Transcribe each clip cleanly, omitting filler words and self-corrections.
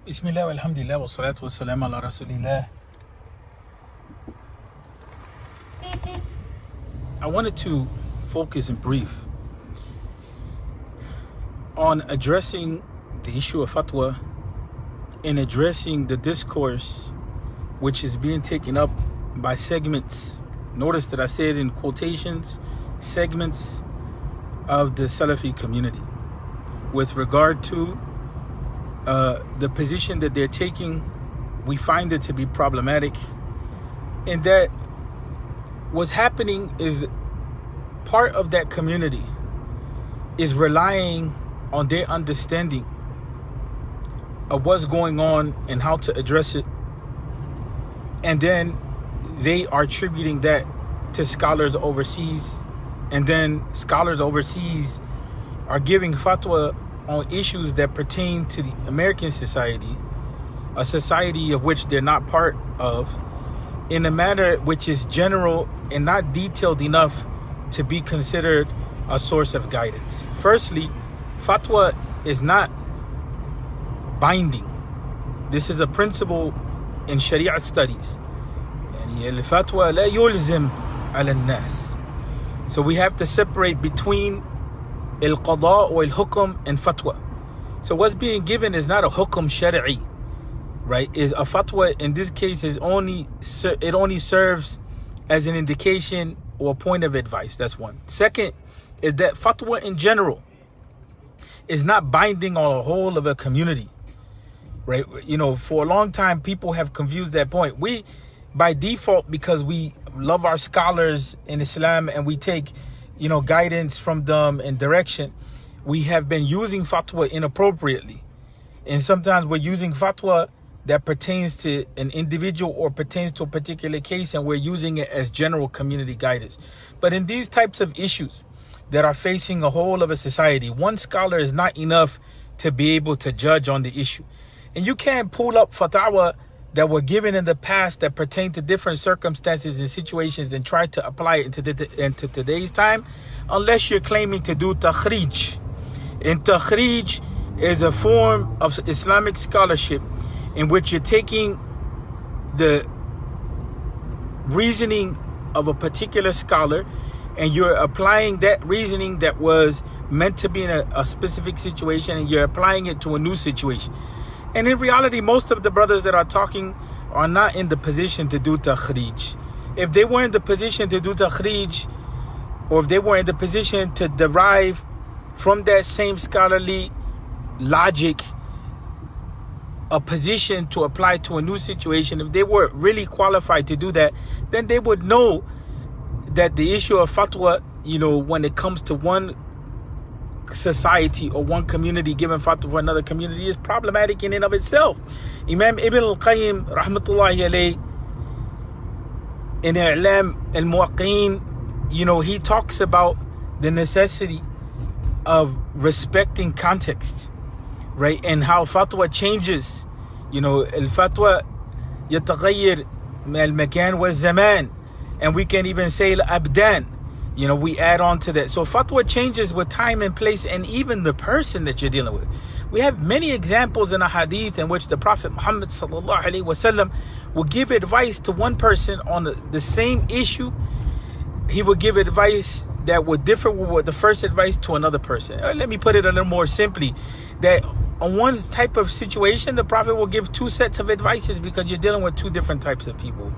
Bismillah, alhamdulillah, wa salatu wa salam ala rasulillah. I wanted to focus in brief on addressing the issue of fatwa and addressing the discourse which is being taken up by segments. Notice that I said in quotations, segments of the Salafi community with regard to the position that they're taking. We find it to be problematic, and that what's happening is part of that community is relying on their understanding of what's going on and how to address it, and then they are attributing that to scholars overseas, and then scholars overseas are giving fatwa on issues that pertain to the American society, a society of which they're not part of, in a manner which is general and not detailed enough to be considered a source of guidance. Firstly, fatwa is not binding. This is a principle in Sharia studies. الفتوى لا يلزم على الناس. So we have to separate between al-qada or al-hukm and fatwa. So what's being given is not a hukm shari'i, right? Is a fatwa in this case it only serves as an indication or a point of advice. That's one. Second is that fatwa in general is not binding on a whole of a community, right? You know, for a long time people have confused that point. We, by default, because we love our scholars in Islam and we take, guidance from them and direction, we have been using fatwa inappropriately. And sometimes we're using fatwa that pertains to an individual or pertains to a particular case, and we're using it as general community guidance. But in these types of issues that are facing a whole of a society, one scholar is not enough to be able to judge on the issue. And you can't pull up fatwa that were given in the past that pertain to different circumstances and situations and try to apply it into today's time, unless you're claiming to do takhrij. And takhrij is a form of Islamic scholarship in which you're taking the reasoning of a particular scholar and you're applying that reasoning that was meant to be in a specific situation, and you're applying it to a new situation. And in reality, most of the brothers that are talking are not in the position to do takhrij. If they were in the position to do takhrij, or if they were in the position to derive from that same scholarly logic a position to apply to a new situation, if they were really qualified to do that, then they would know that the issue of fatwa, when it comes to one society or one community giving fatwa for another community, is problematic in and of itself. Imam Ibn al-Qayyim rahmatullahi alayh in I'lam al-Muwaqqin, he talks about the necessity of respecting context, right? And how fatwa changes. Al-fatwa yataghayyir al-makan wa zaman, and we can even say al-abdan. We add on to that. So fatwa changes with time and place and even the person that you're dealing with. We have many examples in a hadith in which the Prophet Muhammad sallallahu alaihi wasallam will give advice to one person on the same issue. He will give advice that would differ with the first advice to another person. Let me put it a little more simply, that on one type of situation, the Prophet will give two sets of advices because you're dealing with two different types of people.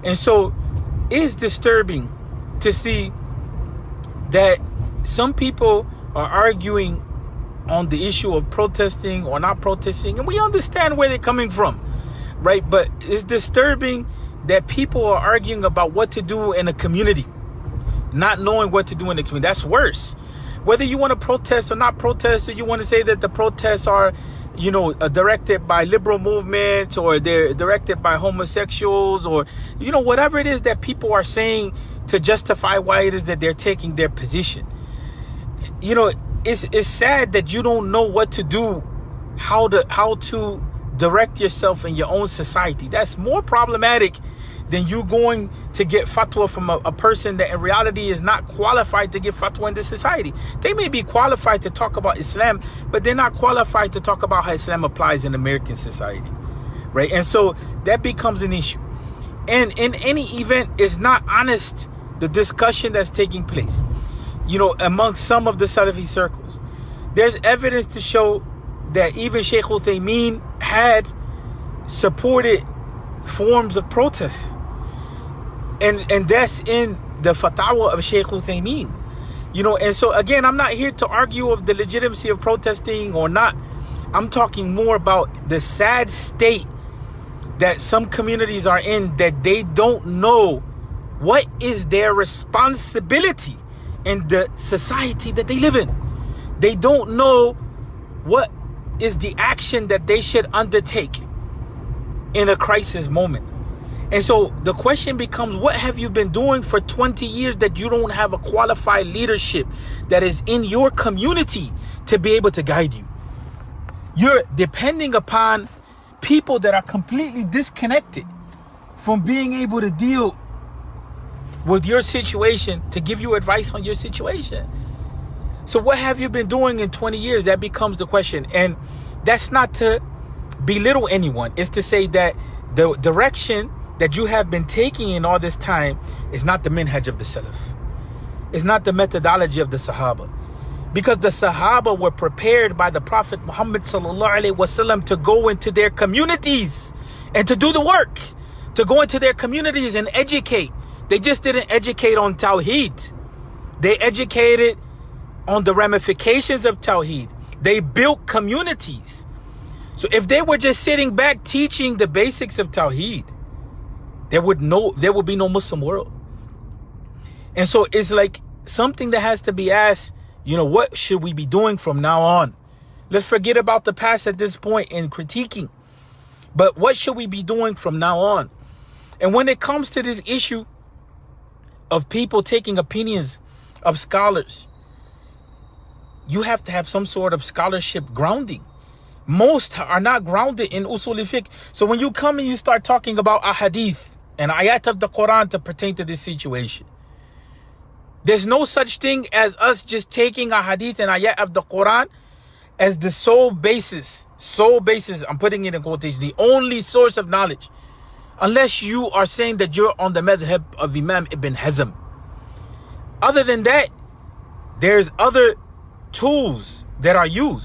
And so it's disturbing to see that some people are arguing on the issue of protesting or not protesting, and we understand where they're coming from, right? But it's disturbing that people are arguing about what to do in a community, not knowing what to do in the community. That's worse. Whether you want to protest or not protest, or you want to say that the protests are directed by liberal movements, or they're directed by homosexuals, or whatever it is that people are saying to justify why it is that they're taking their position. It's sad that you don't know what to do, how to direct yourself in your own society. That's more problematic then you're going to get fatwa from a person that in reality is not qualified to give fatwa in this society. They may be qualified to talk about Islam, but they're not qualified to talk about how Islam applies in American society, right? And so that becomes an issue. And in any event, it's not honest, the discussion that's taking place, you know, amongst some of the Salafi circles. There's evidence to show that even Shaykh Uthaymeen had supported forms of protest. And that's in the fatwa of Shaykh Uthaymeen. You know, and so again, I'm not here to argue of the legitimacy of protesting or not. I'm talking more about the sad state that some communities are in, that they don't know what is their responsibility in the society that they live in. They don't know what is the action that they should undertake in a crisis moment. And so the question becomes, what have you been doing for 20 years that you don't have a qualified leadership that is in your community to be able to guide you? You're depending upon people that are completely disconnected from being able to deal with your situation, to give you advice on your situation. So what have you been doing in 20 years? That becomes the question. And that's not to belittle anyone. It's to say that the direction that you have been taking in all this time is not the minhaj of the Salaf. It's not the methodology of the Sahaba. Because the Sahaba were prepared by the Prophet Muhammad sallallahu alaihi wasallam to go into their communities and to do the work, to go into their communities and educate. They just didn't educate on Tawheed. They educated on the ramifications of Tawheed. They built communities. So if they were just sitting back teaching the basics of Tawheed, there would be no Muslim world. And so it's like something that has to be asked, you know, what should we be doing from now on? Let's forget about the past at this point in critiquing. But what should we be doing from now on? And when it comes to this issue of people taking opinions of scholars, you have to have some sort of scholarship grounding. Most are not grounded in usul fiqh. So when you come and you start talking about ahadith and ayat of the Quran to pertain to this situation, there's no such thing as us just taking a hadith and ayat of the Quran as the sole basis, I'm putting it in quotation, the only source of knowledge, unless you are saying that you're on the madhab of Imam Ibn Hazm. Other than that, there's other tools that are used.